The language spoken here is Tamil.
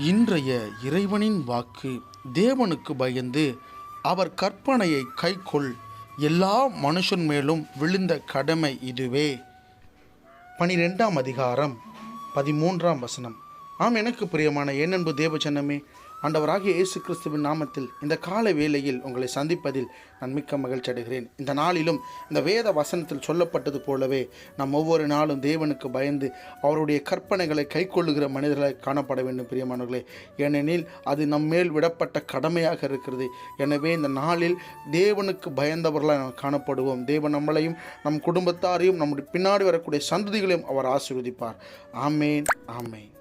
இன்றைய இறைவனின் வாக்கு. தேவனுக்கு பயந்து அவர் கற்பனையை கைக்கொள், எல்லா மனுஷன் மேலும் விழுந்த கடமை இதுவே. 12ஆம் அதிகாரம் 13ஆம் வசனம். எனக்கு பிரியமான ஏனன்பு தேவஜனமே, ஆண்டவராகிய இயேசு கிறிஸ்துவின் நாமத்தில் இந்த கால வேளையில் உங்களை சந்திப்பதில் நான் மிக்க மகிழ்ச்சி அடைகிறேன். இந்த நாளிலும் இந்த வேத வசனத்தில் சொல்லப்பட்டது போலவே நாம் ஒவ்வொரு நாளும் தேவனுக்கு பயந்து அவருடைய கற்பனைகளை கைக்கொள்ளுகிற மனிதர்களை காணப்பட வேண்டும் பிரியமானவர்களே. ஏனெனில் அது நம்மேல் விடப்பட்ட கடமையாக இருக்கிறது. எனவே இந்த நாளில் தேவனுக்கு பயந்தவர்களாக நாம் காணப்படுவோம். தேவன் நம்மளையும் நம் குடும்பத்தாரையும் நம்முடைய பின்னாடி வரக்கூடிய சந்ததிகளையும் அவர் ஆசீர்வதிப்பார். ஆமேன், ஆமேன்.